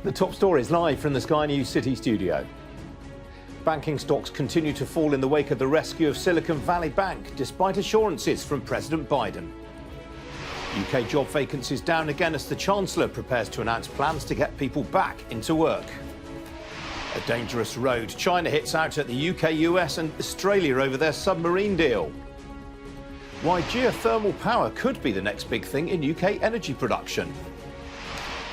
The top story is live from the Sky News City studio. Banking stocks continue to fall in the wake of the rescue of Silicon Valley Bank, despite assurances from President Biden. UK job vacancies down again as the Chancellor prepares to announce plans to get people back into work. A dangerous road. China hits out at the UK, US and Australia over their submarine deal. Why geothermal power could be the next big thing in UK energy production.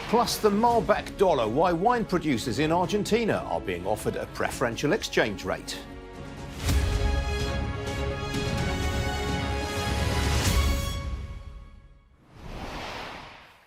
Plus the Malbec dollar, why wine producers in Argentina are being offered a preferential exchange rate.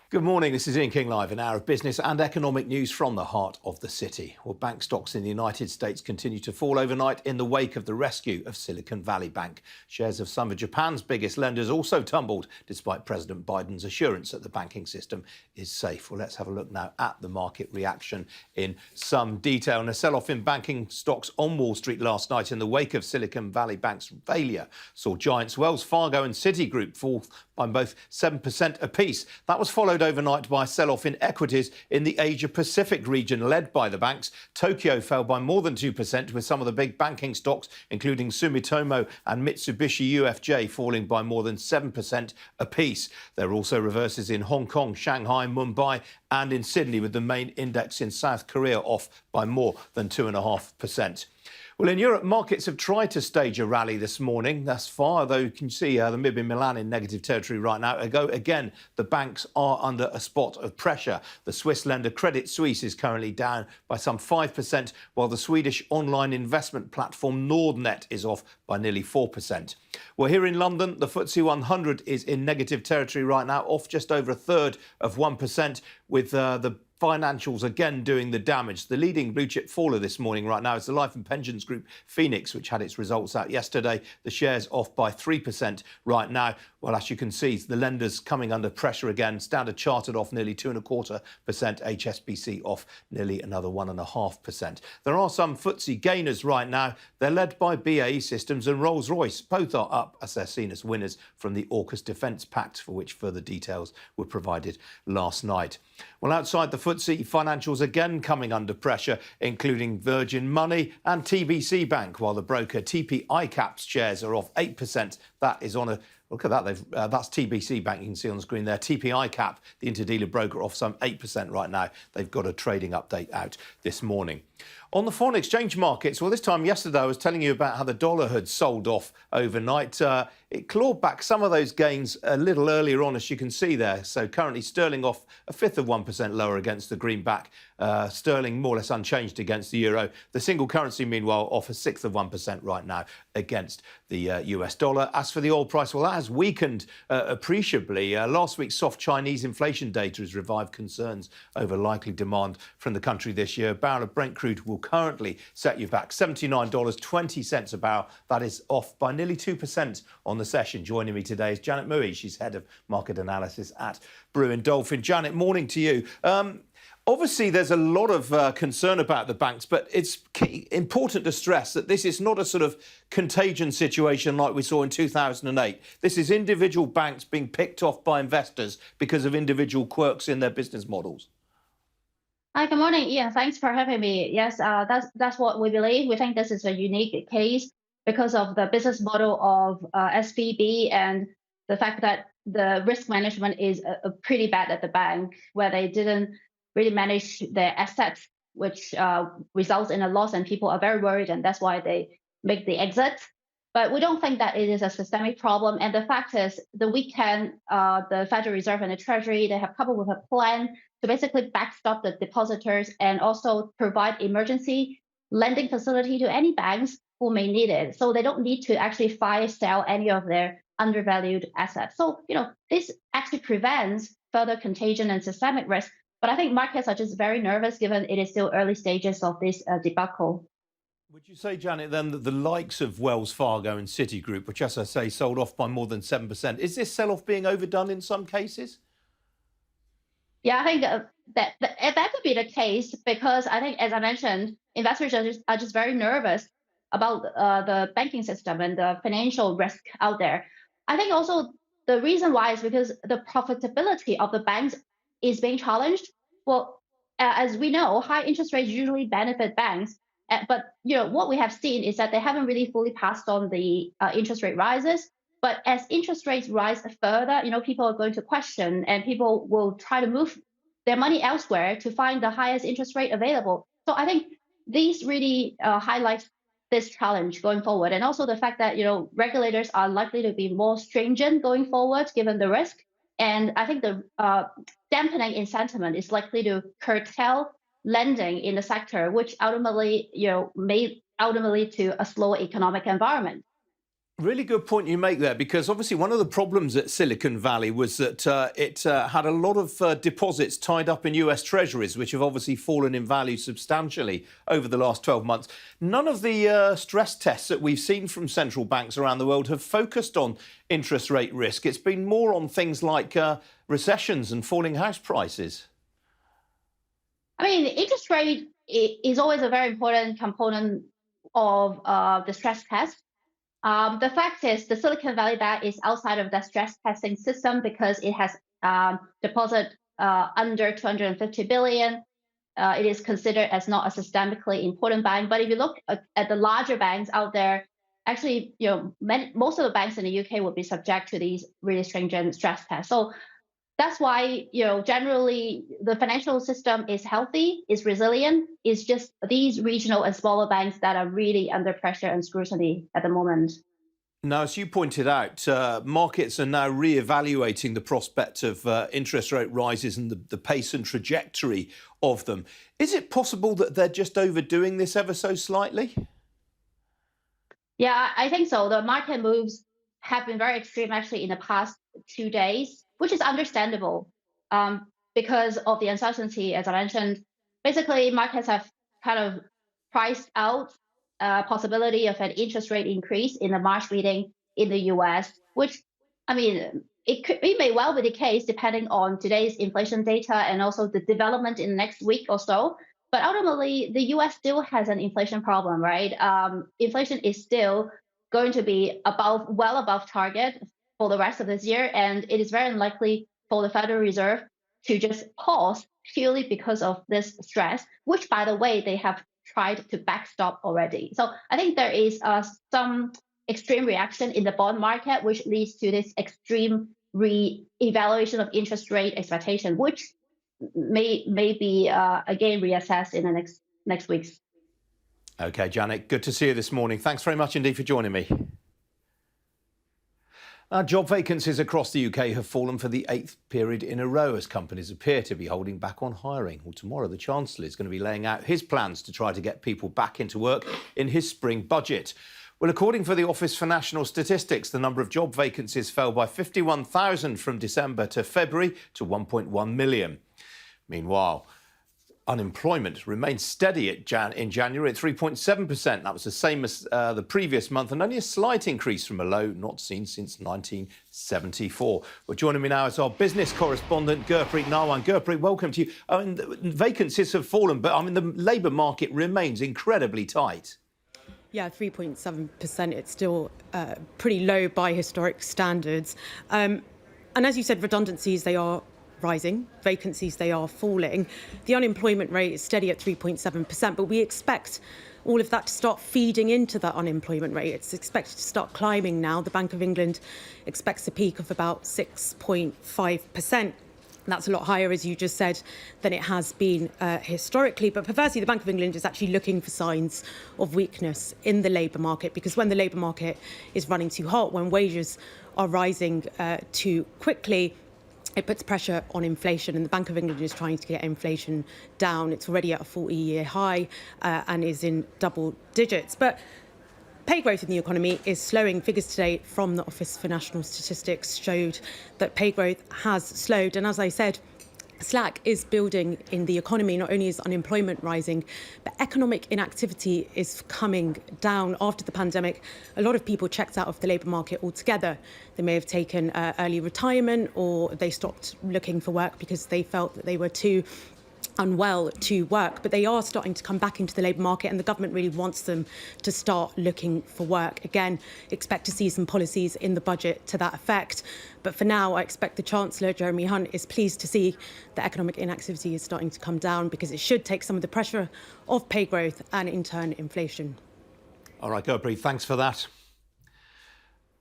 Good morning, this is Ian King Live, an hour of business and economic news from the heart of the city. Well, bank stocks in the United States continue to fall overnight in the wake of the rescue of Silicon Valley Bank. Shares of some of Japan's biggest lenders also tumbled, despite President Biden's assurance that the banking system is safe. Well, let's have a look now at the market reaction in some detail. And a sell-off in banking stocks on Wall Street last night in the wake of Silicon Valley Bank's failure saw giants Wells Fargo and Citigroup fall by both 7% apiece. That was followed overnight by a sell-off in equities in the Asia-Pacific region, led by the banks. Tokyo fell by more than 2%, with some of the big banking stocks, including Sumitomo and Mitsubishi UFJ, falling by more than 7% apiece. There are also reverses in Hong Kong, Shanghai, Mumbai and in Sydney, with the main index in South Korea off by more than 2.5%. Well, in Europe, markets have tried to stage a rally this morning. Thus far, though, you can see the MIB in Milan in negative territory right now. Again, the banks are under a spot of pressure. The Swiss lender Credit Suisse is currently down by some 5%, while the Swedish online investment platform Nordnet is off by nearly 4%. Well, here in London, the FTSE 100 is in negative territory right now, off just over 1/3 of 1%, with the financials again doing the damage. The leading blue chip faller this morning right now is the life and pensions group Phoenix, which had its results out yesterday. The shares off by 3% right now. Well, as you can see, the lenders coming under pressure again. Standard Chartered off nearly 2.25%. HSBC off nearly another 1.5%. There are some FTSE gainers right now. They're led by BAE Systems and Rolls-Royce. Both are up as they're seen as winners from the AUKUS Defence Pact, for which further details were provided last night. Well, outside the FTSE, financials again coming under pressure, including Virgin Money and TBC Bank, while the broker TP ICAP's shares are off 8%. That is on a look at that. That's TBC Bank, you can see on the screen there. TP ICAP, the interdealer broker, off some 8% right now. They've got a trading update out this morning. On the foreign exchange markets, well, this time yesterday I was telling you about how the dollar had sold off overnight. It clawed back some of those gains a little earlier on, as you can see there. So currently sterling off 1/5 of 1% lower against the greenback. Sterling more or less unchanged against the euro. The single currency, meanwhile, off 1/6 of 1% right now against the US dollar. As for the oil price, well, that has weakened appreciably. Last week's soft Chinese inflation data has revived concerns over likely demand from the country this year. A barrel of Brent crude will currently set you back $79.20 a barrel. That is off by nearly 2% on the session. Joining me today is Janet Mui. She's head of market analysis at Brewin Dolphin. Janet, morning to you. Obviously, there's a lot of concern about the banks, but it's important to stress that this is not a sort of contagion situation like we saw in 2008. This is individual banks being picked off by investors because of individual quirks in their business models. Hi, good morning. Ian, thanks for having me. Yes, that's what we believe. We think this is a unique case because of the business model of SVB and the fact that the risk management is pretty bad at the bank, where they didn't really manage their assets, which results in a loss, and people are very worried, and that's why they make the exit. But we don't think that it is a systemic problem. And the fact is, the weekend, the Federal Reserve and the Treasury, they have come up with a plan to basically backstop the depositors and also provide emergency lending facility to any banks who may need it. So they don't need to actually fire sell any of their undervalued assets. So, this actually prevents further contagion and systemic risk. But I think markets are just very nervous given it is still early stages of this debacle. Would you say, Janet, then that the likes of Wells Fargo and Citigroup, which, as I say, sold off by more than 7%, is this sell-off being overdone in some cases? Yeah, I think that could be the case because I think, as I mentioned, investors are just very nervous about the banking system and the financial risk out there. I think also the reason why is because the profitability of the banks is being challenged. Well, as we know, high interest rates usually benefit banks. But what we have seen is that they haven't really fully passed on the interest rate rises. But as interest rates rise further, people are going to question, and people will try to move their money elsewhere to find the highest interest rate available. So I think these really highlight this challenge going forward, and also the fact that regulators are likely to be more stringent going forward given the risk. And I think the dampening in sentiment is likely to curtail lending in the sector, which ultimately, may ultimately to a slower economic environment. Really good point you make there, because obviously one of the problems at Silicon Valley was that it had a lot of deposits tied up in US Treasuries, which have obviously fallen in value substantially over the last 12 months. None of the stress tests that we've seen from central banks around the world have focused on interest rate risk. It's been more on things like recessions and falling house prices. I mean, interest rate is always a very important component of the stress test. The fact is, the Silicon Valley Bank is outside of the stress testing system because it has deposit under 250 billion. It is considered as not a systemically important bank. But if you look at the larger banks out there, actually, most of the banks in the UK would be subject to these really stringent stress tests. So that's why, generally the financial system is healthy, is resilient. It's just these regional and smaller banks that are really under pressure and scrutiny at the moment. Now, as you pointed out, markets are now re-evaluating the prospect of interest rate rises and the pace and trajectory of them. Is it possible that they're just overdoing this ever so slightly? Yeah, I think so. The market moves have been very extreme actually in the past 2 days, which is understandable because of the uncertainty, as I mentioned. Basically, markets have kind of priced out possibility of an interest rate increase in the March meeting in the US, which, I mean, it may well be the case depending on today's inflation data and also the development in the next week or so. But ultimately, the US still has an inflation problem, right? Inflation is still going to be well above target for the rest of this year. And it is very unlikely for the Federal Reserve to just pause purely because of this stress, which, by the way, they have tried to backstop already. So I think there is some extreme reaction in the bond market, which leads to this extreme re-evaluation of interest rate expectation, which may be again reassessed in the next weeks. OK, Janet, good to see you this morning. Thanks very much indeed for joining me. Job vacancies across the UK have fallen for the 8th period in a row as companies appear to be holding back on hiring. Well, tomorrow the Chancellor is going to be laying out his plans to try to get people back into work in his spring budget. Well, according to the Office for National Statistics, the number of job vacancies fell by 51,000 from December to February to 1.1 million. Meanwhile, unemployment remained steady in January at 3.7%. That was the same as the previous month and only a slight increase from a low not seen since 1974. Well, joining me now is our business correspondent, Gurpreet Narwan. Gurpreet, welcome to you. I mean, the vacancies have fallen, but I mean, the labour market remains incredibly tight. Yeah, 3.7%. It's still pretty low by historic standards. And as you said, redundancies, they are rising. Vacancies, they are falling. The unemployment rate is steady at 3.7%, but we expect all of that to start feeding into that unemployment rate. It's expected to start climbing now. The Bank of England expects a peak of about 6.5%. That's a lot higher, as you just said, than it has been historically. But perversely, the Bank of England is actually looking for signs of weakness in the labour market, because when the labour market is running too hot, when wages are rising too quickly, it puts pressure on inflation, and the Bank of England is trying to get inflation down. It's already at a 40-year high and is in double digits. But pay growth in the economy is slowing. Figures today from the Office for National Statistics showed that pay growth has slowed. And as I said, slack is building in the economy. Not only is unemployment rising, but economic inactivity is coming down. After the pandemic, a lot of people checked out of the labour market altogether. They may have taken early retirement, or they stopped looking for work because they felt that they were too unwell to work, but they are starting to come back into the labour market, and the government really wants them to start looking for work. Again, expect to see some policies in the budget to that effect. But for now, I expect the Chancellor, Jeremy Hunt, is pleased to see that economic inactivity is starting to come down, because it should take some of the pressure off pay growth and, in turn, inflation. All right, Gurpreet, thanks for that.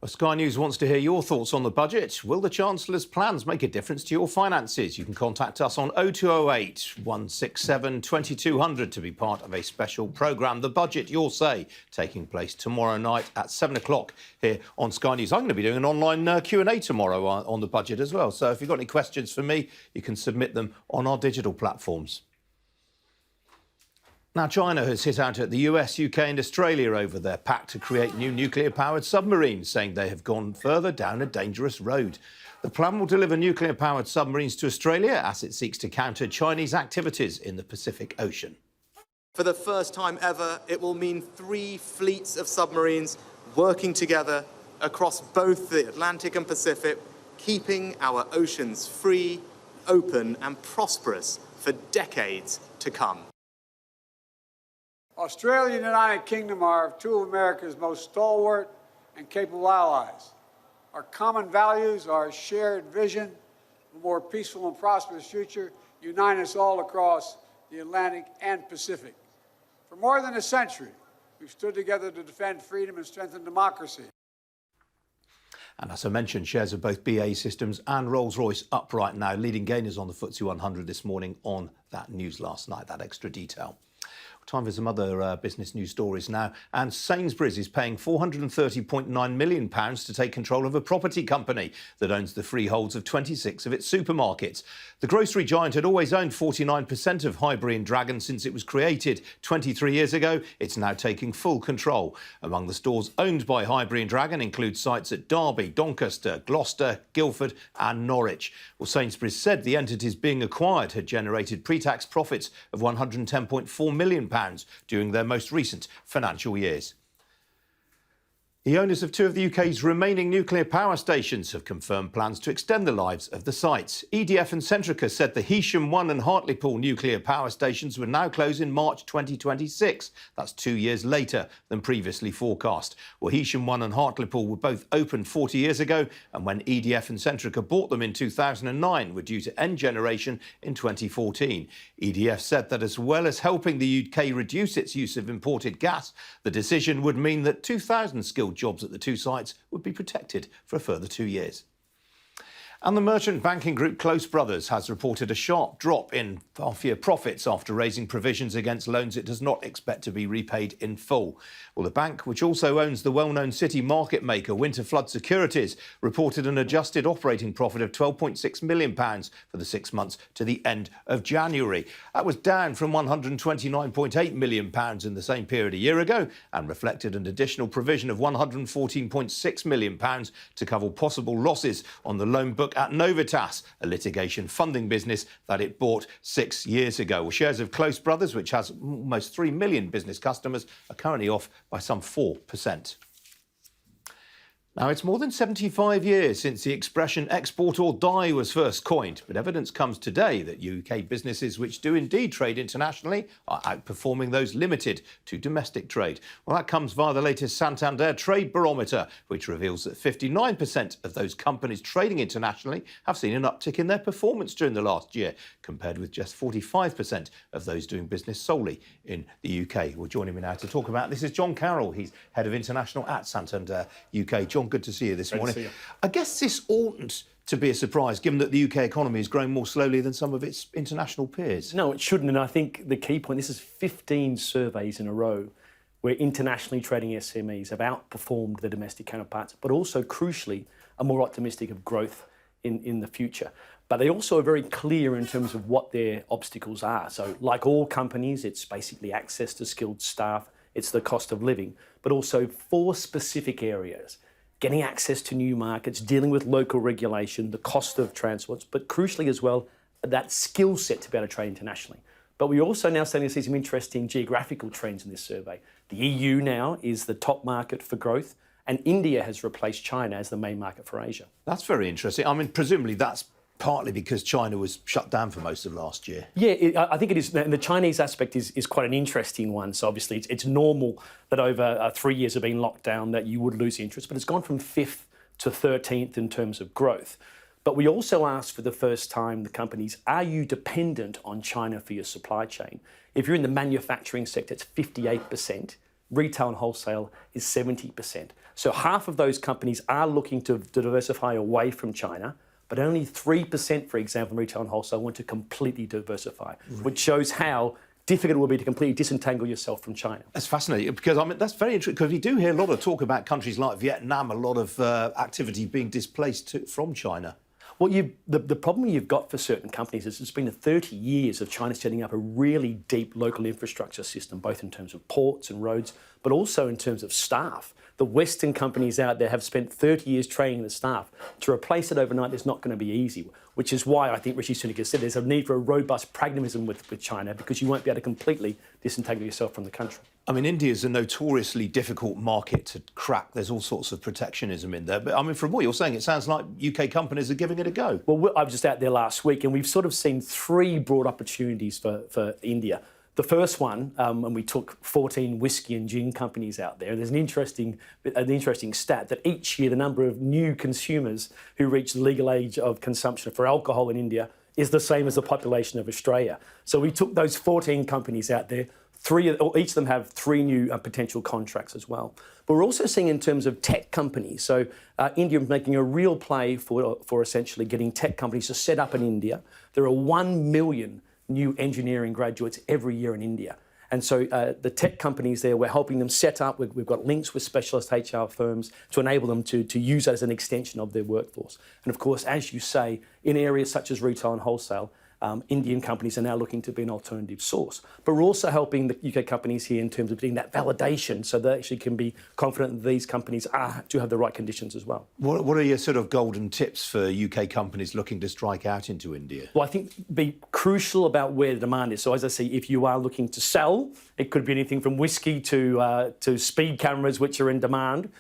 Well, Sky News wants to hear your thoughts on the budget. Will the Chancellor's plans make a difference to your finances? You can contact us on 0208 167 2200 to be part of a special programme, The Budget, Your Say, taking place tomorrow night at 7 o'clock here on Sky News. I'm going to be doing an online Q&A tomorrow on the budget as well. So if you've got any questions for me, you can submit them on our digital platforms. Now, China has hit out at the US, UK and Australia over their pact to create new nuclear-powered submarines, saying they have gone further down a dangerous road. The plan will deliver nuclear-powered submarines to Australia as it seeks to counter Chinese activities in the Pacific Ocean. For the first time ever, it will mean 3 fleets of submarines working together across both the Atlantic and Pacific, keeping our oceans free, open and prosperous for decades to come. Australia and the United Kingdom are 2 of America's most stalwart and capable allies. Our common values, our shared vision of a more peaceful and prosperous future unite us all across the Atlantic and Pacific. For more than a century, we've stood together to defend freedom and strengthen democracy. And as I mentioned, shares of both BAE Systems and Rolls-Royce up right now, leading gainers on the FTSE 100 this morning on that news last night, that extra detail. Time for some other business news stories now. And Sainsbury's is paying £430.9 million to take control of a property company that owns the freeholds of 26 of its supermarkets. The grocery giant had always owned 49% of Highbury and Dragon since it was created 23 years ago. It's now taking full control. Among the stores owned by Highbury and Dragon include sites at Derby, Doncaster, Gloucester, Guildford and Norwich. Well, Sainsbury's said the entities being acquired had generated pre-tax profits of £110.4 million during their most recent financial years. The owners of 2 of the UK's remaining nuclear power stations have confirmed plans to extend the lives of the sites. EDF and Centrica said the Heysham 1 and Hartlepool nuclear power stations would now close in March 2026. That's 2 years later than previously forecast. Well, Heysham 1 and Hartlepool were both opened 40 years ago, and when EDF and Centrica bought them in 2009, were due to end generation in 2014. EDF said that as well as helping the UK reduce its use of imported gas, the decision would mean that 2,000 skilled jobs at the 2 sites would be protected for a further 2 years. And the merchant banking group Close Brothers has reported a sharp drop in half-year profits after raising provisions against loans it does not expect to be repaid in full. Well, the bank, which also owns the well-known city market maker Winterflood Securities, reported an adjusted operating profit of £12.6 million for the 6 months to the end of January. That was down from £129.8 million in the same period a year ago and reflected an additional provision of £114.6 million to cover possible losses on the loan book at Novitas, a litigation funding business that it bought 6 years ago. Well, shares of Close Brothers, which has almost 3 million business customers, are currently off by some 4%. Now, it's more than 75 years since the expression export or die was first coined, but evidence comes today that UK businesses which do indeed trade internationally are outperforming those limited to domestic trade. Well, that comes via the latest Santander Trade Barometer, which reveals that 59% of those companies trading internationally have seen an uptick in their performance during the last year, compared with just 45% of those doing business solely in the UK. Well, joining me now to talk about this is John Carroll. He's Head of International at Santander UK. John, good to see you this morning. I guess this oughtn't to be a surprise, given that the UK economy is growing more slowly than some of its international peers. No, it shouldn't. And I think the key point, this is 15 surveys in a row where internationally trading SMEs have outperformed their domestic counterparts, but also, crucially, are more optimistic of growth in the future. But they also are very clear in terms of what their obstacles are. So like all companies, it's basically access to skilled staff, it's the cost of living, but also 4 specific areas: getting access to new markets, dealing with local regulation, the cost of transports, but crucially as well, that skill set to be able to trade internationally. But we're also now starting to see some interesting geographical trends in this survey. The EU now is the top market for growth, and India has replaced China as the main market for Asia. That's very interesting. I mean, presumably that's partly because China was shut down for most of last year. Yeah, I think it is. And the Chinese aspect is quite an interesting one. So obviously it's normal that over 3 years of being locked down that you would lose interest, but it's gone from 5th to 13th in terms of growth. But we also asked for the first time the companies, are you dependent on China for your supply chain? If you're in the manufacturing sector, it's 58%. Retail and wholesale is 70%. So half of those companies are looking to diversify away from China, but only 3%, for example, in retail and wholesale want to completely diversify, which shows how difficult it will be to completely disentangle yourself from China. That's fascinating, because I mean that's very interesting, because we do hear a lot of talk about countries like Vietnam, a lot of activity being displaced from China. Well, the problem you've got for certain companies is it's been 30 years of China setting up a really deep local infrastructure system, both in terms of ports and roads, but also in terms of staff. The Western companies out there have spent 30 years training the staff. To replace it overnight is not going to be easy, which is why I think Rishi Sunak has said there's a need for a robust pragmatism with China, because you won't be able to completely disentangle yourself from the country. I mean, India is a notoriously difficult market to crack. There's all sorts of protectionism in there. But I mean, from what you're saying, it sounds like UK companies are giving it a go. Well, I was just out there last week, and we've sort of seen 3 broad opportunities for India. The first one, and we took 14 whiskey and gin companies out there, and there's an interesting stat that each year the number of new consumers who reach the legal age of consumption for alcohol in India is the same as the population of Australia. So we took those 14 companies out there. Each of them have 3 new potential contracts as well. But we're also seeing in terms of tech companies. So India is making a real play for essentially getting tech companies to set up in India. There are 1 million new engineering graduates every year in India. And so the tech companies there, we're helping them set up. We've got links with specialist HR firms to enable them to use that as an extension of their workforce. And of course, as you say, in areas such as retail and wholesale, Indian companies are now looking to be an alternative source. But we're also helping the UK companies here in terms of getting that validation so they actually can be confident that these companies do have the right conditions as well. What are your sort of golden tips for UK companies looking to strike out into India? Well, I think be crucial about where the demand is. So as I say, if you are looking to sell, it could be anything from whiskey to speed cameras, which are in demand.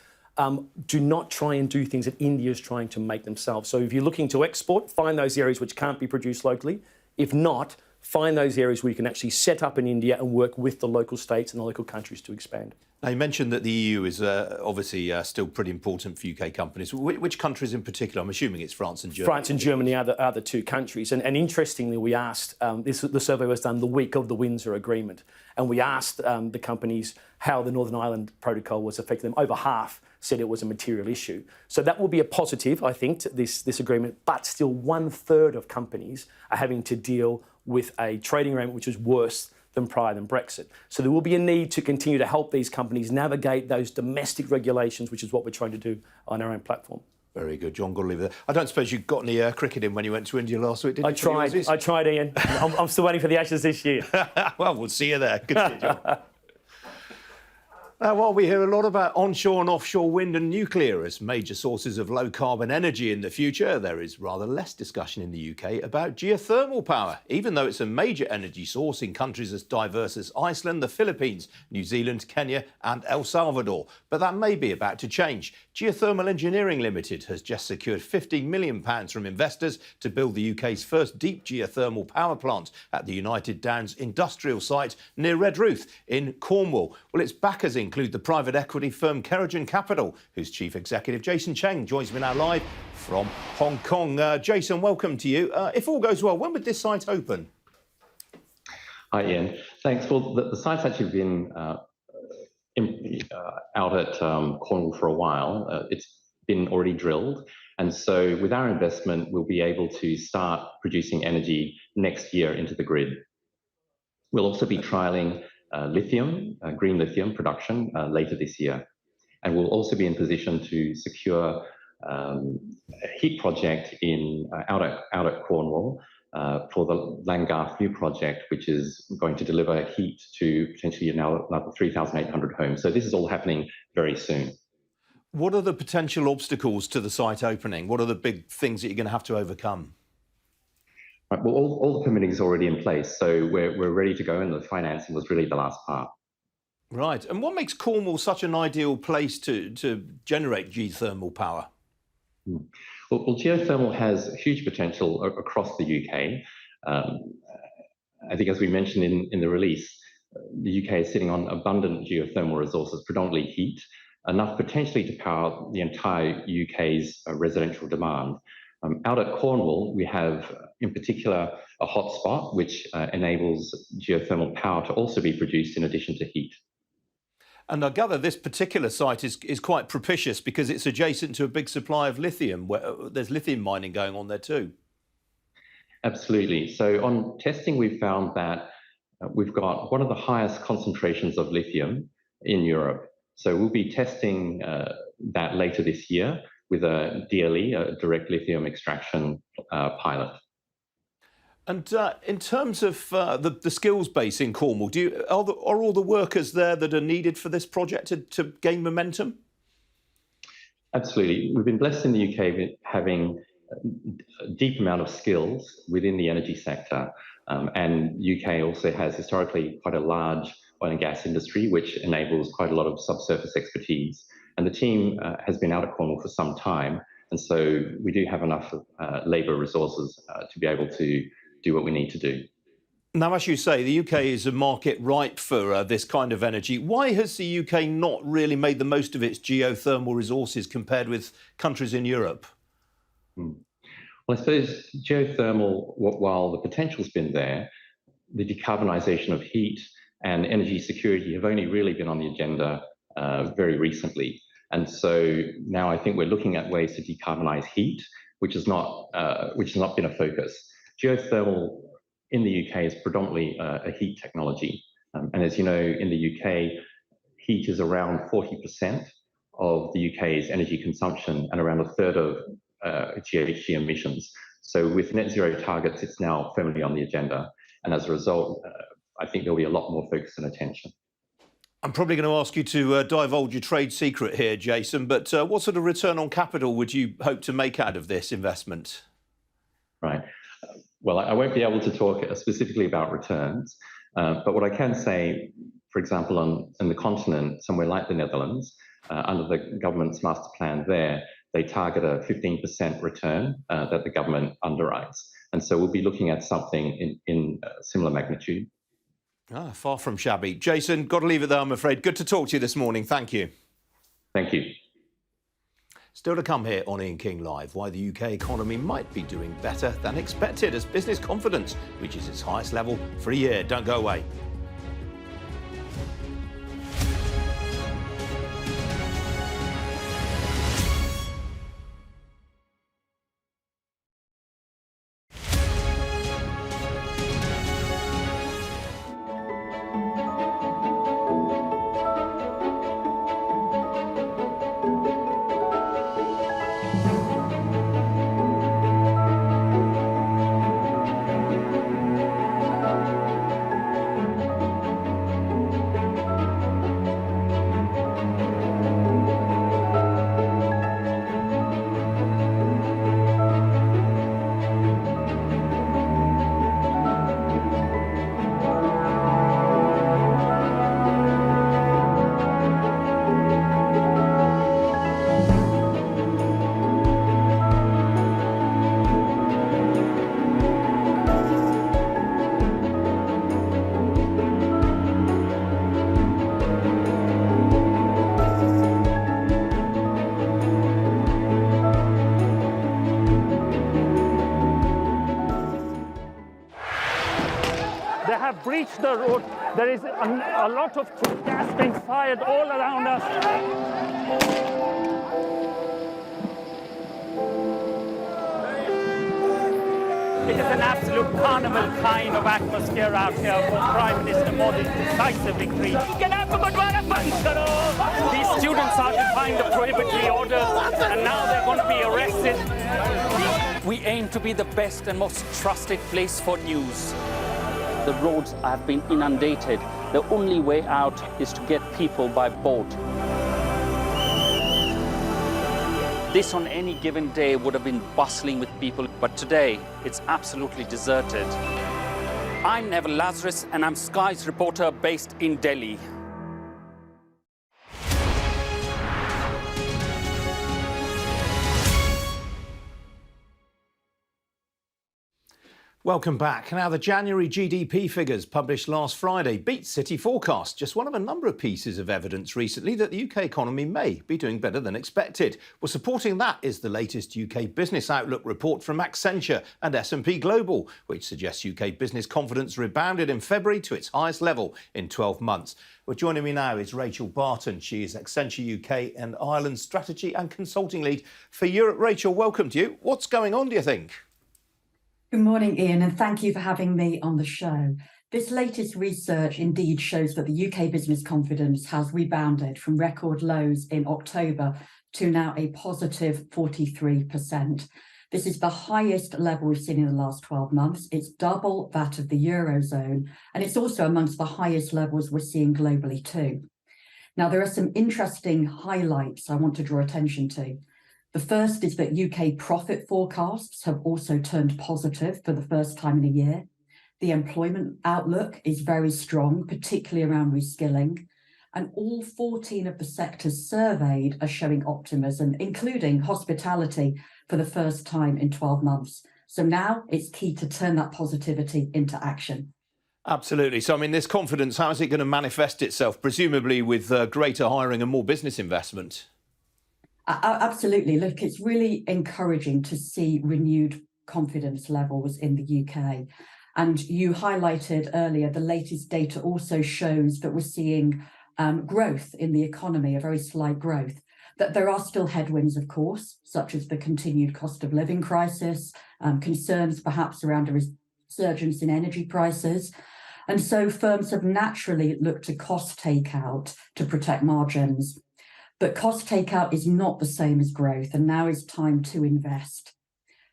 Do not try and do things that India is trying to make themselves. So if you're looking to export, find those areas which can't be produced locally. If not, find those areas where you can actually set up in India and work with the local states and the local countries to expand. Now, you mentioned that the EU is obviously still pretty important for UK companies. Which countries in particular? I'm assuming it's France and Germany. France and Germany are the 2 countries. And interestingly, we asked, the survey was done the week of the Windsor Agreement, and we asked the companies how the Northern Ireland Protocol was affecting them. Over half said it was a material issue. So that will be a positive, I think, this agreement, but still 1/3 of companies are having to deal with a trading agreement which is worse than prior than Brexit. So there will be a need to continue to help these companies navigate those domestic regulations, which is what we're trying to do on our own platform. Very good, John. Got to leave it there. I don't suppose you got any cricket in when you went to India last week, did you? I tried, Ian. I'm still waiting for the Ashes this year. Well, we'll see you there. Good to see you, John. Now, while we hear a lot about onshore and offshore wind and nuclear as major sources of low-carbon energy in the future, there is rather less discussion in the UK about geothermal power, even though it's a major energy source in countries as diverse as Iceland, the Philippines, New Zealand, Kenya and El Salvador. But that may be about to change. Geothermal Engineering Limited has just secured £15 million from investors to build the UK's first deep geothermal power plant at the United Downs industrial site near Redruth in Cornwall. Well, its backers include the private equity firm Keragen Capital, whose chief executive Jason Cheng joins me now live from Hong Kong. Jason, welcome to you. If all goes well, when would this site open? Hi, Ian. Thanks. Well, the site's actually been out at Cornwall for a while. It's been already drilled. And so with our investment, we'll be able to start producing energy next year into the grid. We'll also be trialling lithium, green lithium production later this year. And we'll also be in position to secure a heat project out at Cornwall for the Langarth New project, which is going to deliver heat to potentially another 3,800 homes. So this is all happening very soon. What are the potential obstacles to the site opening? What are the big things that you're going to have to overcome? Right, well, all the permitting is already in place, so we're ready to go, and the financing was really the last part. Right. And what makes Cornwall such an ideal place to generate geothermal power? Well, geothermal has huge potential across the UK. I think, as we mentioned in the release, the UK is sitting on abundant geothermal resources, predominantly heat, enough potentially to power the entire UK's residential demand. Out at Cornwall, we have, in particular, a hotspot which enables geothermal power to also be produced in addition to heat. And I gather this particular site is quite propitious because it's adjacent to a big supply of lithium, where there's lithium mining going on there too. Absolutely. So on testing, we found that we've got one of the highest concentrations of lithium in Europe. So we'll be testing that later this year with a DLE, a direct lithium extraction pilot. And in terms of the skills base in Cornwall, are all the workers there that are needed for this project to gain momentum? Absolutely. We've been blessed in the UK with having a deep amount of skills within the energy sector. And UK also has historically quite a large oil and gas industry, which enables quite a lot of subsurface expertise. And the team has been out of Cornwall for some time. And so we do have enough labour resources to be able to do what we need to do. Now, as you say, the UK is a market ripe for this kind of energy. Why has the UK not really made the most of its geothermal resources compared with countries in Europe? Well, I suppose geothermal, while the potential's been there, the decarbonisation of heat and energy security have only really been on the agenda very recently. And so now I think we're looking at ways to decarbonise heat, which has not been a focus. Geothermal in the UK is predominantly a heat technology. And as you know, in the UK, heat is around 40% of the UK's energy consumption and around a third of GHG emissions. So with net zero targets, it's now firmly on the agenda. And as a result, I think there'll be a lot more focus and attention. I'm probably going to ask you to divulge your trade secret here, Jason, but what sort of return on capital would you hope to make out of this investment? Right. Well, I won't be able to talk specifically about returns, but what I can say, for example, in the continent, somewhere like the Netherlands, under the government's master plan there, they target a 15% return that the government underwrites. And so we'll be looking at something in similar magnitude. Far from shabby. Jason, got to leave it there, I'm afraid. Good to talk to you this morning. Thank you. Thank you. Still to come here on Ian King Live, why the UK economy might be doing better than expected as business confidence reaches its highest level for a year. Don't go away. They have breached the road. There is a lot of gas being fired all around us. It is an absolute carnival kind of atmosphere out here for Prime Minister Modi's decisive victory. These students are defying the prohibitory orders, and now they're going to be arrested. We aim to be the best and most trusted place for news. The roads have been inundated. The only way out is to get people by boat. This on any given day would have been bustling with people, but today it's absolutely deserted. I'm Neville Lazarus and I'm Sky's reporter based in Delhi. Welcome back. Now, the January GDP figures published last Friday beat City forecast, just one of a number of pieces of evidence recently that the UK economy may be doing better than expected. Well, supporting that is the latest UK Business Outlook report from Accenture and S&P Global, which suggests UK business confidence rebounded in February to its highest level in 12 months. Well, joining me now is Rachel Barton. She is Accenture UK and Ireland Strategy and Consulting Lead for Europe. Rachel, welcome to you. What's going on, do you think? Good morning, Ian, and thank you for having me on the show. This latest research indeed shows that the UK business confidence has rebounded from record lows in October to now a positive 43%. This is the highest level we've seen in the last 12 months. It's double that of the Eurozone, and it's also amongst the highest levels we're seeing globally too. Now, there are some interesting highlights I want to draw attention to. The first is that UK profit forecasts have also turned positive for the first time in a year. The employment outlook is very strong, particularly around reskilling. And all 14 of the sectors surveyed are showing optimism, including hospitality for the first time in 12 months. So now it's key to turn that positivity into action. Absolutely. So, I mean, this confidence, how is it going to manifest itself, presumably with greater hiring and more business investment? Absolutely. Look, it's really encouraging to see renewed confidence levels in the UK. And you highlighted earlier, the latest data also shows that we're seeing growth in the economy, a very slight growth. That there are still headwinds, of course, such as the continued cost of living crisis, concerns perhaps around a resurgence in energy prices. And so firms have naturally looked to cost takeout to protect margins. But cost takeout is not the same as growth, and now is time to invest.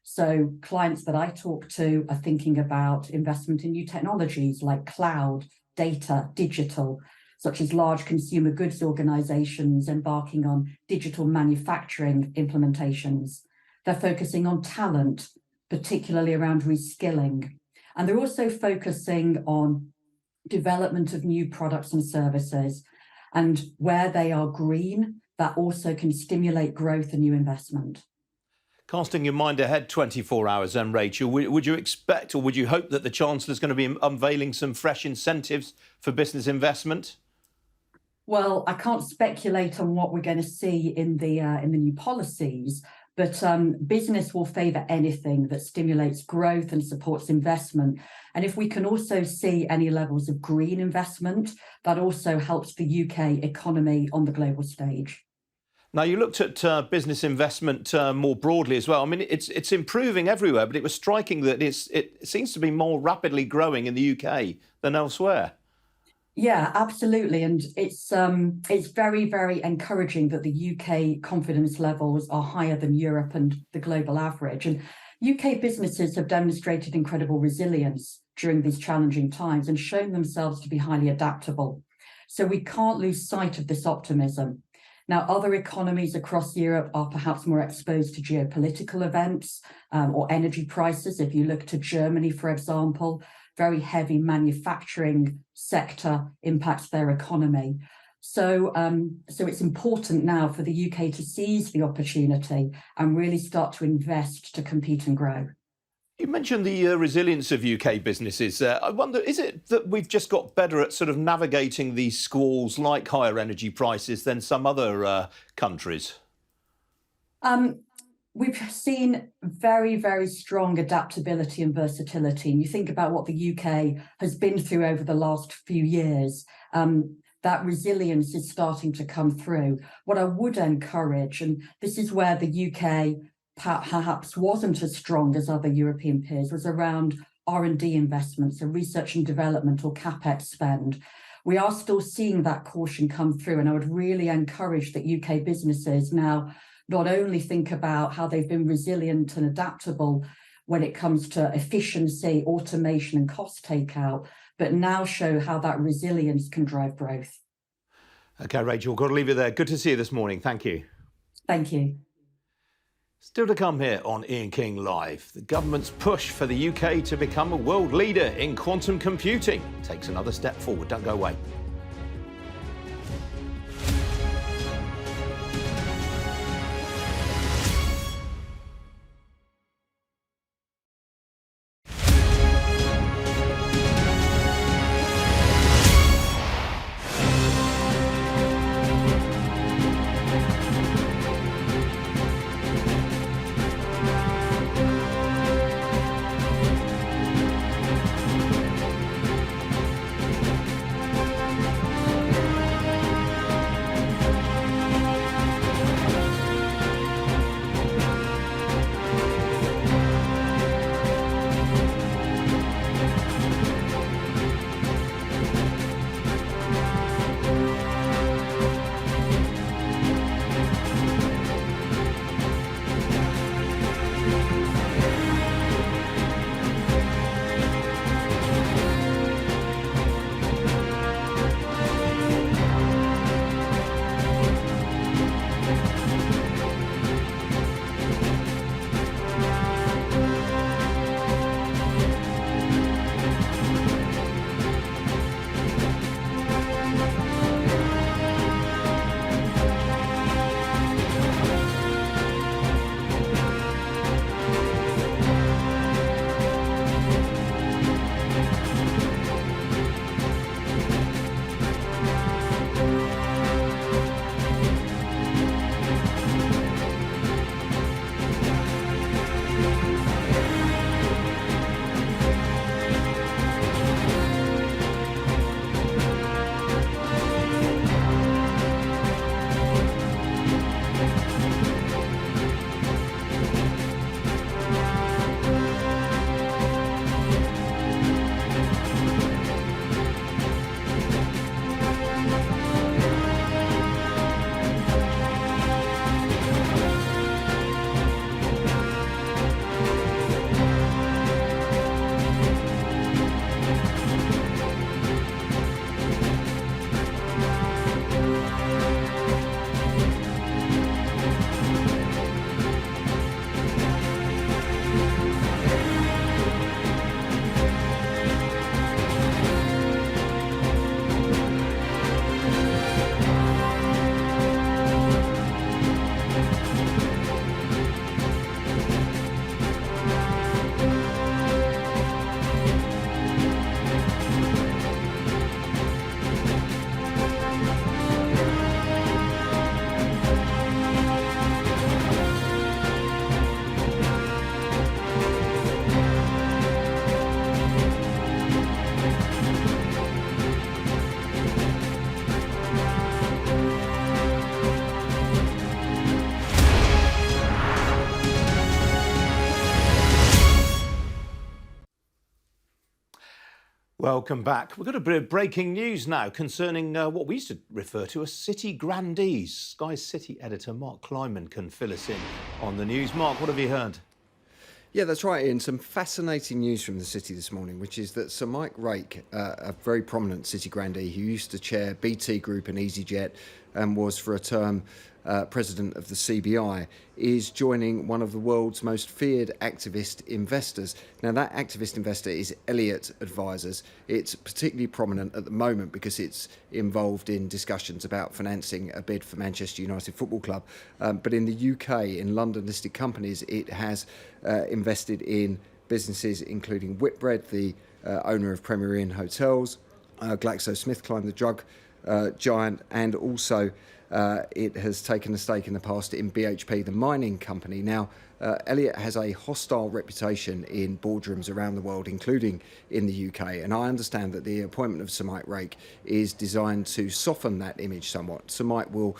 So clients that I talk to are thinking about investment in new technologies like cloud, data, digital, such as large consumer goods organizations embarking on digital manufacturing implementations. They're focusing on talent, particularly around reskilling. And they're also focusing on development of new products and services. And where they are green, that also can stimulate growth and new investment. Casting your mind ahead 24 hours then, Rachel, would you expect or would you hope that the Chancellor's going to be unveiling some fresh incentives for business investment? Well, I can't speculate on what we're going to see in the new policies, but business will favour anything that stimulates growth and supports investment. And if we can also see any levels of green investment, that also helps the UK economy on the global stage. Now, you looked at business investment more broadly as well. I mean, it's improving everywhere, but it was striking that it seems to be more rapidly growing in the UK than elsewhere. Yeah, absolutely. And it's very, very encouraging that the UK confidence levels are higher than Europe and the global average. And UK businesses have demonstrated incredible resilience during these challenging times and shown themselves to be highly adaptable. So we can't lose sight of this optimism. Now, other economies across Europe are perhaps more exposed to geopolitical events or energy prices. If you look to Germany, for example, very heavy manufacturing sector impacts their economy. So it's important now for the UK to seize the opportunity and really start to invest to compete and grow. You mentioned the resilience of UK businesses. I wonder, is it that we've just got better at sort of navigating these squalls like higher energy prices than some other countries? We've seen very, very strong adaptability and versatility. And you think about what the UK has been through over the last few years, that resilience is starting to come through. What I would encourage, and this is where the UK perhaps wasn't as strong as other European peers, was around R&D investments, so research and development or CapEx spend. We are still seeing that caution come through, and I would really encourage that UK businesses now not only think about how they've been resilient and adaptable when it comes to efficiency, automation and cost takeout, but now show how that resilience can drive growth. OK, Rachel, got to leave it there. Good to see you this morning. Thank you. Thank you. Still to come here on Ian King Live. The government's push for the UK to become a world leader in quantum computing takes another step forward. Don't go away. Welcome back. We've got a bit of breaking news now concerning what we used to refer to as city grandees. Sky's city editor Mark Kleiman can fill us in on the news. Mark, what have you heard? Yeah, that's right, Ian. Some fascinating news from the city this morning, which is that Sir Mike Rake, a very prominent city grandee who used to chair BT Group and EasyJet and was for a term president of the CBI, is joining one of the world's most feared activist investors. Now, that activist investor is Elliott Advisors. It's particularly prominent at the moment because it's involved in discussions about financing a bid for Manchester United Football Club. But in the UK, in London-listed companies, it has invested in businesses including Whitbread, the owner of Premier Inn Hotels, GlaxoSmithKline, the drug giant, and also it has taken a stake in the past in BHP, the mining company. Now, Elliott has a hostile reputation in boardrooms around the world, including in the UK, and I understand that the appointment of Sir Mike Rake is designed to soften that image somewhat. Sir Mike will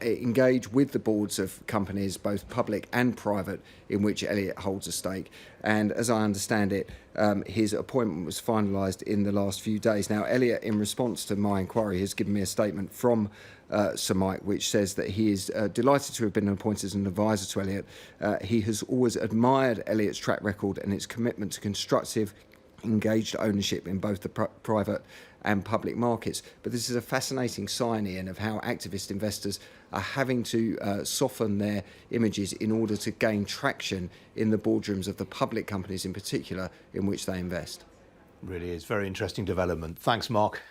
engage with the boards of companies, both public and private, in which Elliott holds a stake. And as I understand it, his appointment was finalised in the last few days. Now, Elliott, in response to my inquiry, has given me a statement from Sir Mike, which says that he is delighted to have been appointed as an advisor to Elliott. He has always admired Elliott's track record and its commitment to constructive, engaged ownership in both the private and public markets. But this is a fascinating sign, Ian, of how activist investors are having to soften their images in order to gain traction in the boardrooms of the public companies in particular in which they invest. Really is very interesting development. Thanks, Mark.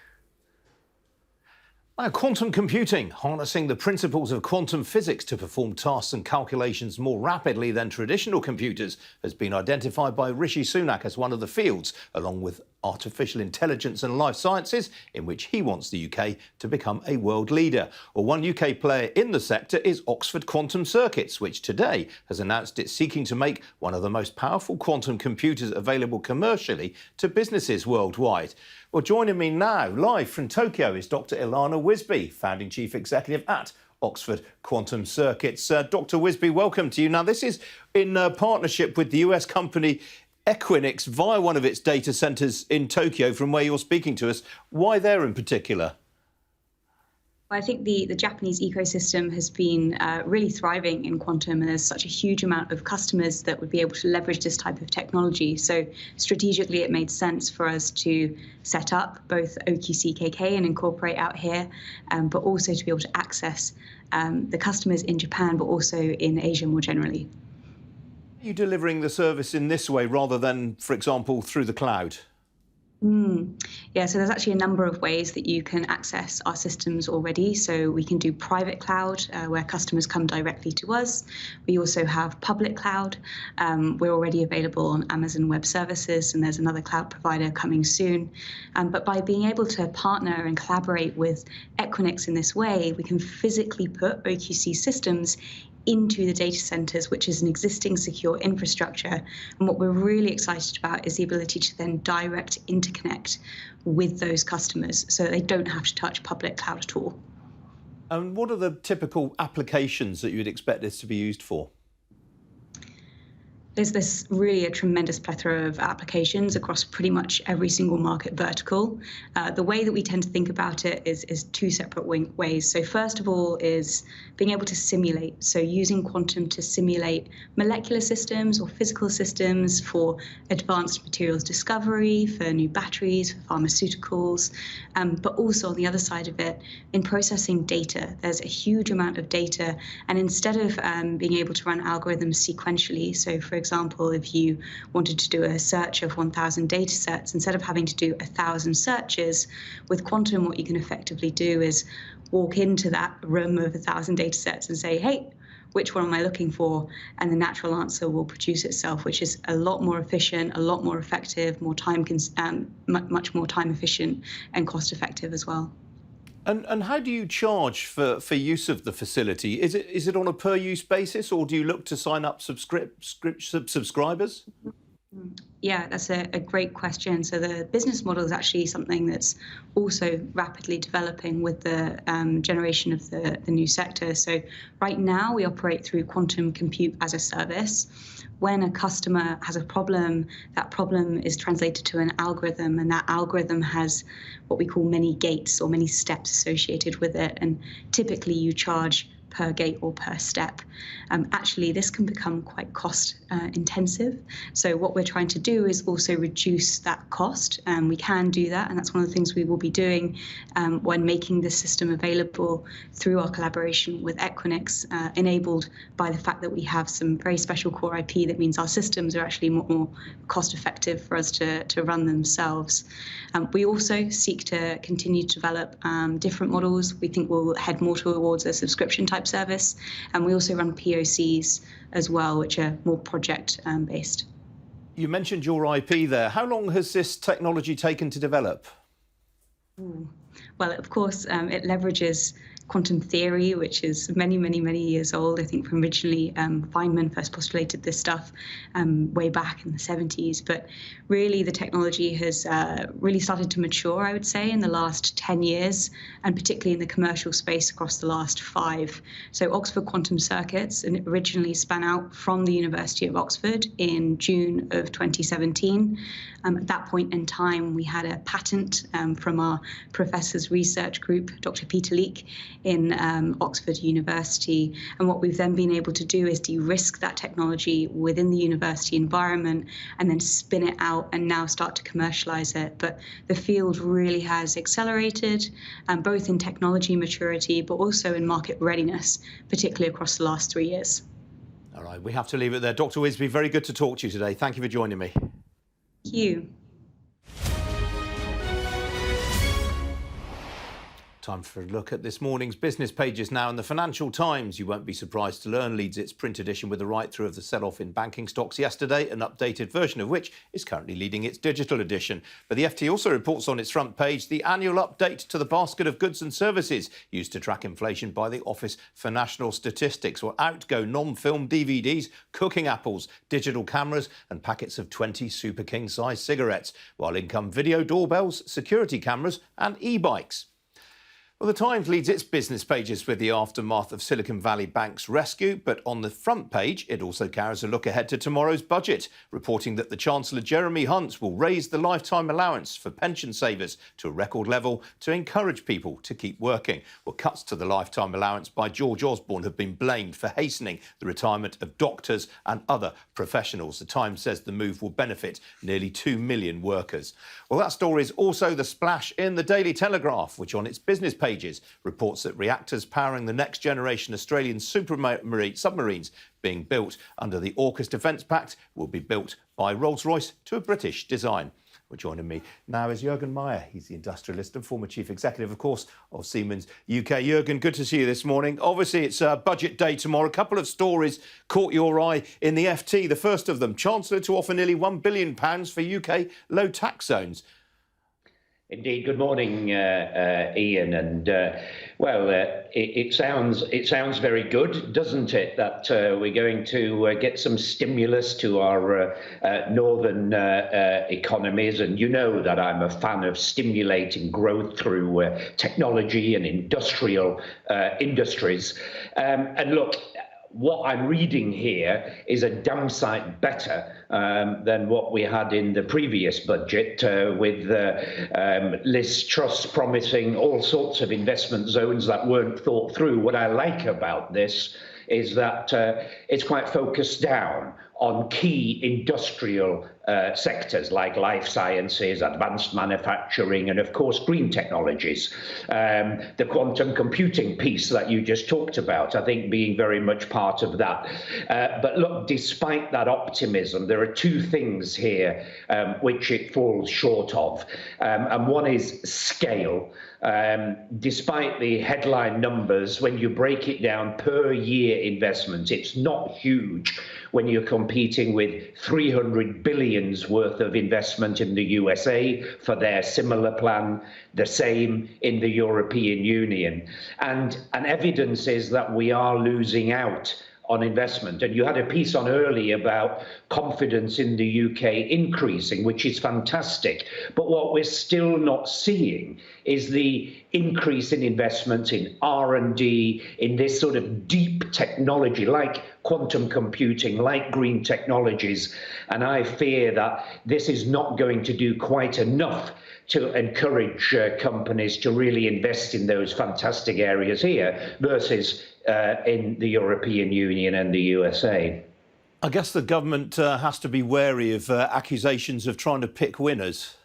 Now, quantum computing, harnessing the principles of quantum physics to perform tasks and calculations more rapidly than traditional computers, has been identified by Rishi Sunak as one of the fields, along with artificial intelligence and life sciences, in which he wants the UK to become a world leader. Well, one UK player in the sector is Oxford Quantum Circuits, which today has announced it's seeking to make one of the most powerful quantum computers available commercially to businesses worldwide. Well, joining me now, live from Tokyo, is Dr. Ilana Wisby, founding chief executive at Oxford Quantum Circuits. Dr. Wisby, welcome to you. Now, this is in partnership with the US company Equinix via one of its data centres in Tokyo, from where you're speaking to us. Why there in particular? I think the Japanese ecosystem has been really thriving in quantum, and there's such a huge amount of customers that would be able to leverage this type of technology. So strategically, it made sense for us to set up both OQCKK and incorporate out here, but also to be able to access the customers in Japan, but also in Asia more generally. Are you delivering the service in this way rather than, for example, through the cloud? Yeah, so there's actually a number of ways that you can access our systems already. So we can do private cloud, where customers come directly to us. We also have public cloud. We're already available on Amazon Web Services, and there's another cloud provider coming soon. But by being able to partner and collaborate with Equinix in this way, we can physically put OQC systems into the data centers, which is an existing secure infrastructure. And what we're really excited about is the ability to then direct interconnect with those customers so they don't have to touch public cloud at all. And what are the typical applications that you'd expect this to be used for? There's this really a tremendous plethora of applications across pretty much every single market vertical. The way that we tend to think about it is two separate ways. So first of all is being able to simulate. So using quantum to simulate molecular systems or physical systems for advanced materials discovery, for new batteries, for pharmaceuticals, but also on the other side of it, in processing data. There's a huge amount of data, and instead of being able to run algorithms sequentially, so for example, if you wanted to do a search of 1,000 data sets, instead of having to do 1,000 searches, with quantum, what you can effectively do is walk into that room of 1,000 data sets and say, hey, which one am I looking for? And the natural answer will produce itself, which is a lot more efficient, a lot more effective, much more time efficient and cost effective as well. And how do you charge for use of the facility? Is it on a per use basis, or do you look to sign up subscribers? Yeah, that's a great question. So the business model is actually something that's also rapidly developing with the generation of the new sector. So right now we operate through quantum compute as a service, when a customer has a problem, that problem is translated to an algorithm, and that algorithm has what we call many gates or many steps associated with it. And typically you charge per gate or per step. Actually, this can become quite cost intensive. So what we're trying to do is also reduce that cost, and we can do that. And that's one of the things we will be doing when making this system available through our collaboration with Equinix, enabled by the fact that we have some very special core IP that means our systems are actually more cost effective for us to run themselves. We also seek to continue to develop different models. We think we'll head more towards a subscription type service, and we also run POCs as well, which are more project based. You mentioned your IP there. How long has this technology taken to develop? Well, of course, it leverages quantum theory, which is many, many, many years old. I think from originally Feynman first postulated this stuff way back in the 70s. But really, the technology has really started to mature, I would say, in the last 10 years, and particularly in the commercial space across the last 5. So Oxford Quantum Circuits originally span out from the University of Oxford in June of 2017. At that point in time, we had a patent from our professor's research group, Dr. Peter Leek, in Oxford University. And what we've then been able to do is de-risk that technology within the university environment and then spin it out and now start to commercialize it. But the field really has accelerated, both in technology maturity, but also in market readiness, particularly across the last 3 years. All right, we have to leave it there. Dr. Wisby, very good to talk to you today. Thank you for joining me. Thank you. Time for a look at this morning's business pages now. In the Financial Times, you won't be surprised to learn, leads its print edition with a write-through of the sell-off in banking stocks yesterday, an updated version of which is currently leading its digital edition. But the FT also reports on its front page the annual update to the basket of goods and services used to track inflation by the Office for National Statistics. Well, out go non-film DVDs, cooking apples, digital cameras and packets of 20 super king-size cigarettes, while in come video doorbells, security cameras and e-bikes. Well, the Times leads its business pages with the aftermath of Silicon Valley Bank's rescue, but on the front page, it also carries a look ahead to tomorrow's budget, reporting that the Chancellor Jeremy Hunt will raise the lifetime allowance for pension savers to a record level to encourage people to keep working. Well, cuts to the lifetime allowance by George Osborne have been blamed for hastening the retirement of doctors and other professionals. The Times says the move will benefit nearly 2 million workers. Well, that story is also the splash in the Daily Telegraph, which on its business pages reports that reactors powering the next generation Australian submarines being built under the AUKUS Defence Pact will be built by Rolls-Royce to a British design. Well, joining me now is Jürgen Meyer. He's the industrialist and former chief executive, of course, of Siemens UK. Jürgen, good to see you this morning. Obviously, it's budget day tomorrow. A couple of stories caught your eye in the FT. The first of them, Chancellor to offer nearly £1 billion for UK low tax zones. Indeed. Good morning, Ian. And it sounds very good, doesn't it? That we're going to get some stimulus to our northern economies. And you know that I'm a fan of stimulating growth through technology and industrial industries. And look, what I'm reading here is a damn sight better than what we had in the previous budget, with Liz Truss promising all sorts of investment zones that weren't thought through. What I like about this is that it's quite focused down on key industrial sectors like life sciences, advanced manufacturing, and of course green technologies. The quantum computing piece that you just talked about, I think, being very much part of that. But look, despite that optimism, there are two things here which it falls short of. And one is scale. Despite the headline numbers, when you break it down per year investment, it's not huge when you're competing with 300 billions worth of investment in the USA for their similar plan, the same in the European Union. And evidence is that we are losing out on investment. And you had a piece on early about confidence in the UK increasing, which is fantastic. But what we're still not seeing is the increase in investment in R&D, in this sort of deep technology like quantum computing, like green technologies. And I fear that this is not going to do quite enough to encourage companies to really invest in those fantastic areas here versus in the European Union and the USA. I guess the government has to be wary of accusations of trying to pick winners.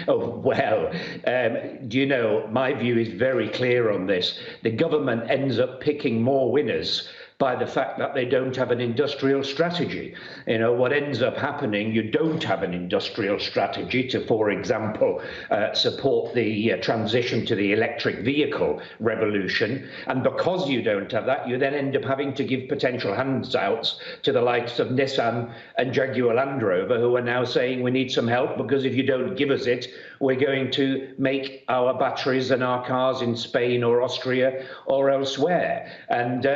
Oh, well, do you know, my view is very clear on this. The government ends up picking more winners by the fact that they don't have an industrial strategy. You know, what ends up happening, you don't have an industrial strategy to, for example, support the transition to the electric vehicle revolution. And because you don't have that, you then end up having to give potential handouts to the likes of Nissan and Jaguar Land Rover, who are now saying we need some help because if you don't give us it, we're going to make our batteries and our cars in Spain or Austria or elsewhere. And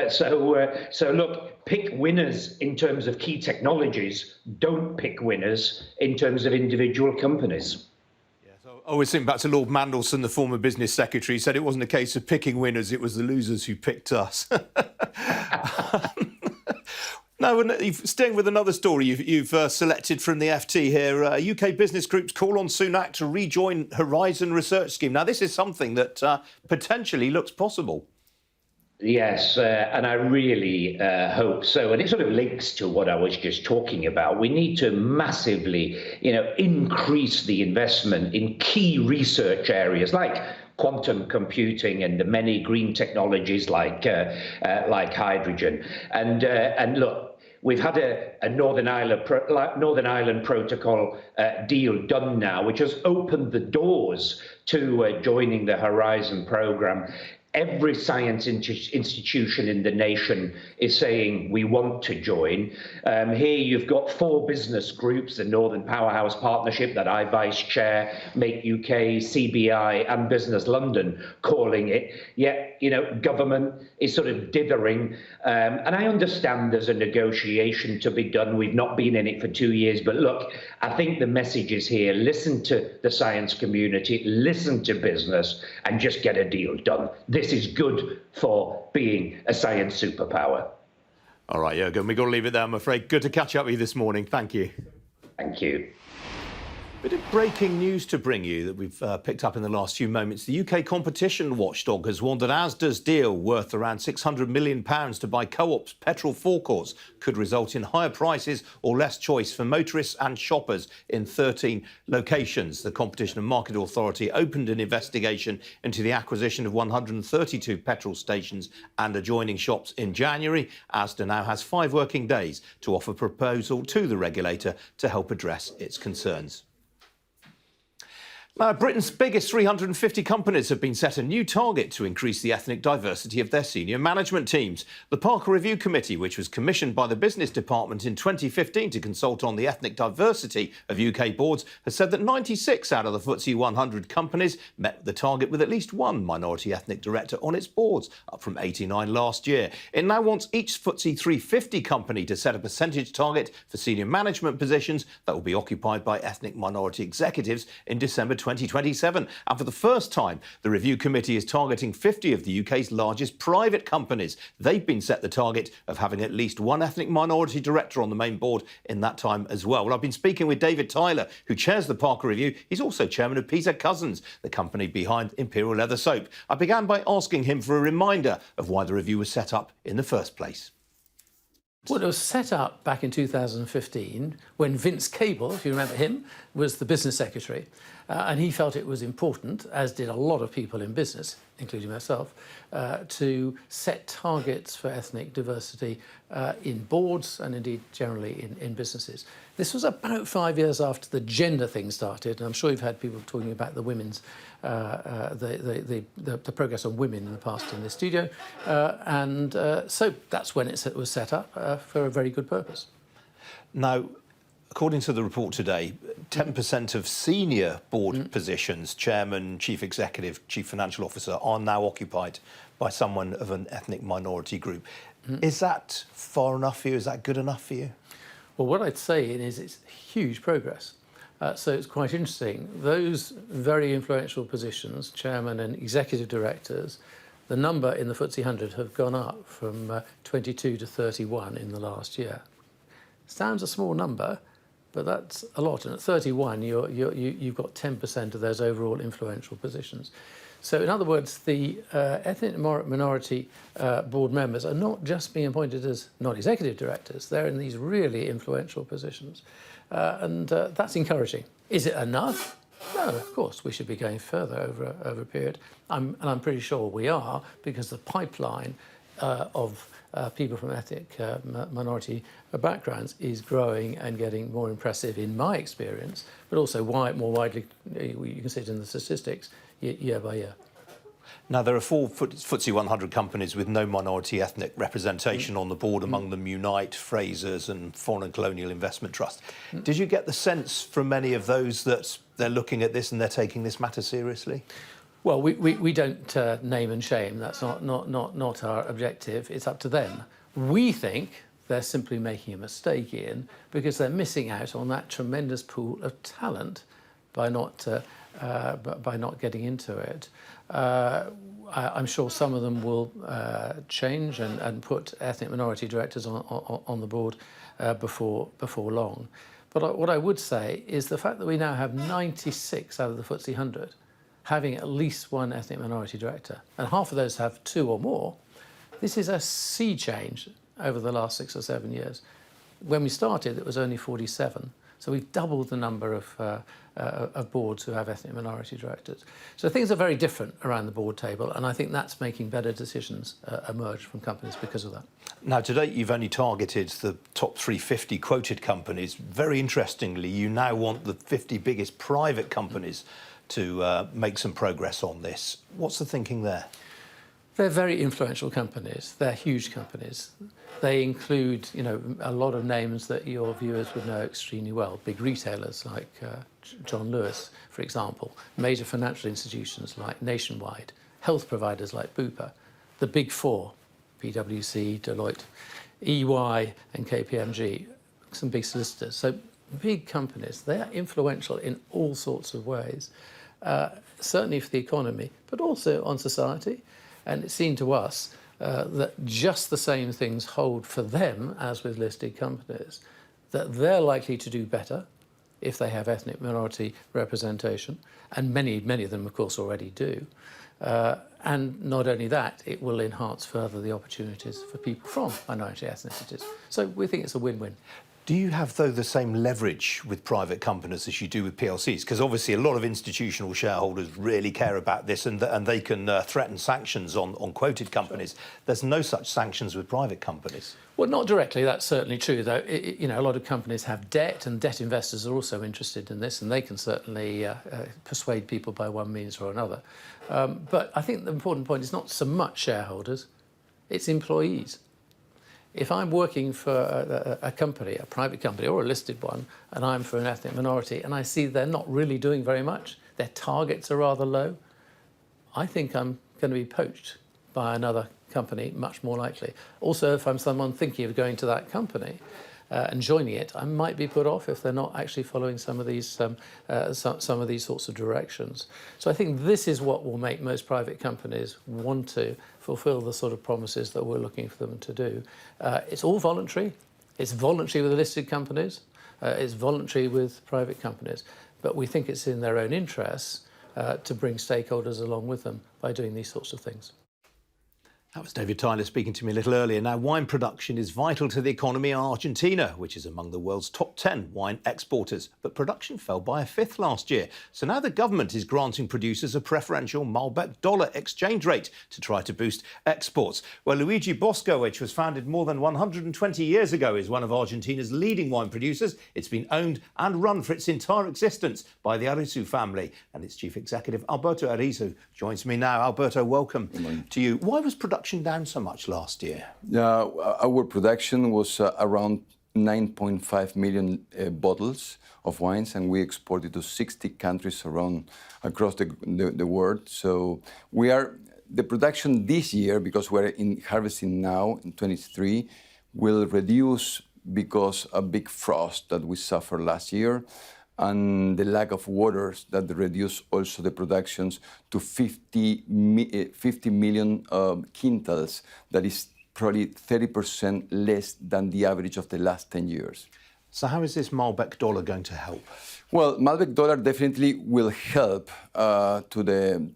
so look, pick winners in terms of key technologies, don't pick winners in terms of individual companies. I always think back to Lord Mandelson, the former business secretary. He said it wasn't a case of picking winners, it was the losers who picked us. Now, staying with another story you've selected from the FT here, UK business groups call on Sunak to rejoin Horizon Research Scheme. Now, this is something that potentially looks possible. Yes, and I really hope so. And it sort of links to what I was just talking about. We need to massively, increase the investment in key research areas like quantum computing and the many green technologies like hydrogen. And look, we've had a Northern Ireland Protocol deal done now, which has opened the doors to joining the Horizon programme. Every science institution in the nation is saying we want to join. Here you've got 4 business groups, the Northern Powerhouse Partnership that I vice chair, Make UK, CBI and Business London calling it. Yet, government is sort of dithering. And I understand there's a negotiation to be done. We've not been in it for 2 years. But look, I think the message is here. Listen to the science community, listen to business and just get a deal done. This is good for being a science superpower. All right, Jürgen, we've got to leave it there, I'm afraid. Good to catch up with you this morning. Thank you. Thank you. Bit of breaking news to bring you that we've picked up in the last few moments. The UK competition watchdog has warned that Asda's deal worth around £600 million to buy Co-op's petrol forecourts could result in higher prices or less choice for motorists and shoppers in 13 locations. The Competition and Market Authority opened an investigation into the acquisition of 132 petrol stations and adjoining shops in January. Asda now has 5 working days to offer a proposal to the regulator to help address its concerns. Now, Britain's biggest 350 companies have been set a new target to increase the ethnic diversity of their senior management teams. The Parker Review Committee, which was commissioned by the Business Department in 2015 to consult on the ethnic diversity of UK boards, has said that 96 out of the FTSE 100 companies met the target with at least one minority ethnic director on its boards, up from 89 last year. It now wants each FTSE 350 company to set a percentage target for senior management positions that will be occupied by ethnic minority executives in December 2027. And for the first time, the review committee is targeting 50 of the UK's largest private companies. They've been set the target of having at least one ethnic minority director on the main board in that time as well. Well, I've been speaking with David Tyler, who chairs the Parker Review. He's also chairman of Peter Cousins, the company behind Imperial Leather Soap. I began by asking him for a reminder of why the review was set up in the first place. Well, it was set up back in 2015 when Vince Cable, if you remember him, was the business secretary. And he felt it was important, as did a lot of people in business, including myself, to set targets for ethnic diversity in boards and indeed generally in businesses. This was about 5 years after the gender thing started, and I'm sure you've had people talking about the women's, the progress on women in the past in this studio, so that's when it was set up for a very good purpose. Now, according to the report today, 10% of senior board positions, chairman, chief executive, chief financial officer, are now occupied by someone of an ethnic minority group. Is that far enough for you? Is that good enough for you? Well, what I'd say is it's huge progress. So it's quite interesting. Those very influential positions, chairman and executive directors, the number in the FTSE 100 have gone up from 22 to 31 in the last year. Sounds a small number, but that's a lot. And at 31, you've got 10% of those overall influential positions. So in other words, the ethnic minority board members are not just being appointed as non-executive directors, they're in these really influential positions. And that's encouraging. Is it enough? No, of course, we should be going further over a period. And I'm pretty sure we are, because the pipeline of people from ethnic minority backgrounds is growing and getting more impressive in my experience, but also more widely, you can see it in the statistics, year by year. Now, there are 4 FTSE 100 companies with no minority ethnic representation on the board, among them Unite, Frasers and Foreign and Colonial Investment Trust. Did you get the sense from many of those that they're looking at this and they're taking this matter seriously? Well, we don't name and shame. That's not our objective. It's up to them. We think they're simply making a mistake, Ian, because they're missing out on that tremendous pool of talent by not getting into it. I'm sure some of them will change and put ethnic minority directors on the board before long. But what I would say is the fact that we now have 96 out of the FTSE 100 having at least one ethnic minority director, and half of those have 2 or more. This is a sea change over the last 6 or 7 years. When we started, it was only 47. So we've doubled the number of boards who have ethnic minority directors. So things are very different around the board table, and I think that's making better decisions emerge from companies because of that. Now, to date, you've only targeted the top 350 quoted companies. Very interestingly, you now want the 50 biggest private companies to make some progress on this. What's the thinking there? They're very influential companies. They're huge companies. They include, a lot of names that your viewers would know extremely well. Big retailers like John Lewis, for example. Major financial institutions like Nationwide. Health providers like Bupa. The Big Four, PwC, Deloitte, EY and KPMG. Some big solicitors. So big companies. They are influential in all sorts of ways. Certainly for the economy, but also on society. And it seemed to us that just the same things hold for them as with listed companies, that they're likely to do better if they have ethnic minority representation, and many of them, of course, already do. And not only that, it will enhance further the opportunities for people from minority ethnicities. So we think it's a win-win. Do you have, though, the same leverage with private companies as you do with PLCs? Because obviously a lot of institutional shareholders really care about this, and they can threaten sanctions on quoted companies. Sure. There's no such sanctions with private companies. Well, not directly, that's certainly true, though. A lot of companies have debt, and debt investors are also interested in this, and they can certainly persuade people by one means or another. But I think the important point is not so much shareholders, it's employees. If I'm working for a company, a private company or a listed one, and I'm for an ethnic minority, and I see they're not really doing very much, their targets are rather low, I think I'm going to be poached by another company, much more likely. Also, if I'm someone thinking of going to that company and joining it, I might be put off if they're not actually following some of these sorts of directions. So I think this is what will make most private companies want to fulfil the sort of promises that we're looking for them to do. It's all voluntary. It's voluntary with the listed companies. It's voluntary with private companies. But we think it's in their own interests to bring stakeholders along with them by doing these sorts of things. That was David Tyler speaking to me a little earlier. Now, wine production is vital to the economy in Argentina, which is among the world's top 10 wine exporters. But production fell by a fifth last year. So now the government is granting producers a preferential Malbec dollar exchange rate to try to boost exports. Well, Luigi Bosco, which was founded more than 120 years ago, is one of Argentina's leading wine producers. It's been owned and run for its entire existence by the Arizu family. And its chief executive, Alberto Arizu, joins me now. Alberto, welcome to you. Why was production down so much last year? Our production was around 9.5 million bottles of wines, and we exported to 60 countries across the world. So we are the production this year, because we're in harvesting now in 23, will reduce because a big frost that we suffered last year and the lack of waters that reduce also the productions to 50 million quintals. That is probably 30% less than the average of the last 10 years. So how is this Malbec dollar going to help? Well, Malbec dollar definitely will help to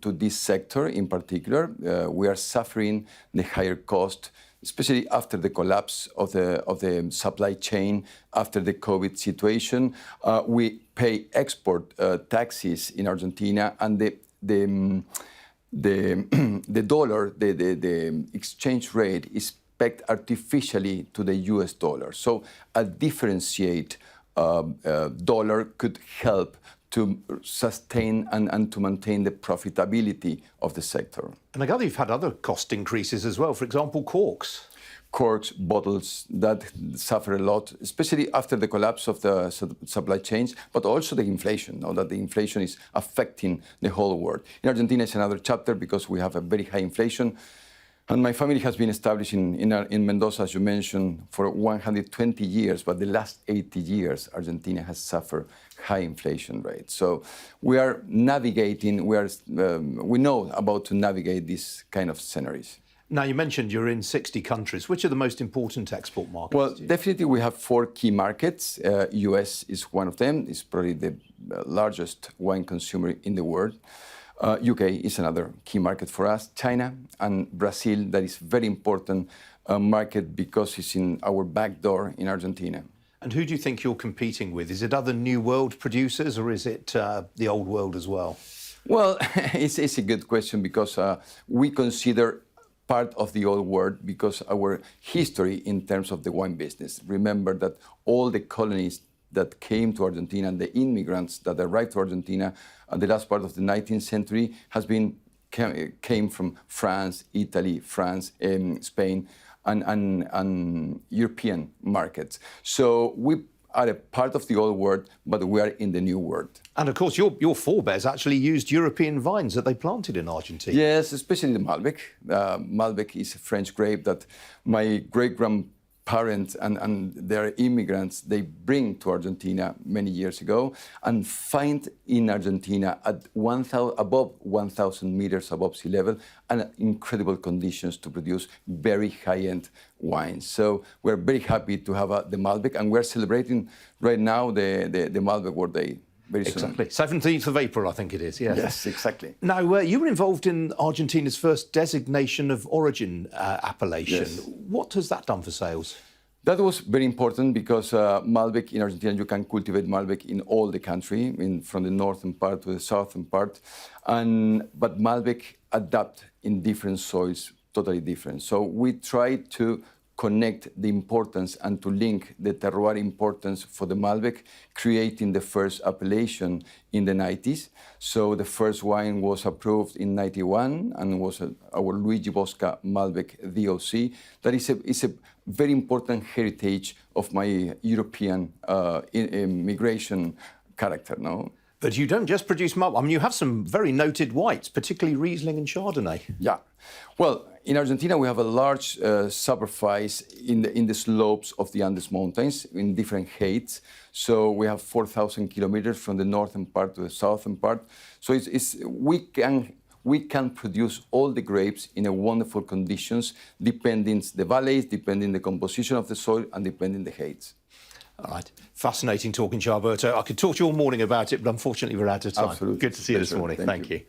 this sector in particular. We are suffering the higher cost, especially after the collapse of the supply chain, after the COVID situation. We pay export taxes in Argentina, and the dollar, the exchange rate is pegged artificially to the US dollar. So a differentiate dollar could help to sustain and to maintain the profitability of the sector. And I gather you've had other cost increases as well, for example, corks. Corks, bottles, that suffer a lot, especially after the collapse of the supply chains, but also the inflation, that the inflation is affecting the whole world. In Argentina, it's another chapter because we have a very high inflation. And my family has been established in Mendoza, as you mentioned, for 120 years, but the last 80 years, Argentina has suffered high inflation rates. So we are navigating, we know about to navigate these kind of scenarios. Now, you mentioned you're in 60 countries. Which are the most important export markets? Well, definitely we have 4 key markets. US is one of them. It's probably the largest wine consumer in the world. UK is another key market for us. China and Brazil, that is very important market because it's in our back door in Argentina. And who do you think you're competing with? Is it other New World producers or is it the Old World as well? Well, it's a good question because we consider part of the Old World because our history in terms of the wine business. Remember that all the colonies that came to Argentina and the immigrants that arrived to Argentina at the last part of the 19th century came from France, Italy, Spain, and European markets. So we are a part of the Old World, but we are in the New World. And of course, your forebears actually used European vines that they planted in Argentina. Yes, especially the Malbec. Malbec is a French grape that my great-grandparents and their immigrants, they bring to Argentina many years ago and find in Argentina at above 1,000 meters above sea level and incredible conditions to produce very high-end wines. So we're very happy to have the Malbec, and we're celebrating right now the Malbec World Day. Very soon. Exactly. 17th of April, I think it is. Yeah. Yes, exactly. Now, you were involved in Argentina's first designation of origin appellation. Yes. What has that done for sales? That was very important because Malbec in Argentina, you can cultivate Malbec in all the country, from the northern part to the southern part. But Malbec adapt in different soils, totally different. So we tried to connect the importance and to link the terroir importance for the Malbec, creating the first appellation in the 90s. So the first wine was approved in 91 and was our Luigi Bosca Malbec DOC. That is a very important heritage of my European immigration character, no? But you don't just produce Malbec. I mean, you have some very noted whites, particularly Riesling and Chardonnay. Yeah. Well, in Argentina, we have a large superfice in the slopes of the Andes Mountains in different heights. So we have 4,000 kilometers from the northern part to the southern part. So we can produce all the grapes in a wonderful conditions, depending the valleys, depending the composition of the soil, and depending the heights. All right. Fascinating talking to you, Alberto. I could talk to you all morning about it, but unfortunately we're out of time. Absolutely. Good to see you this morning. Thank Thank you. you.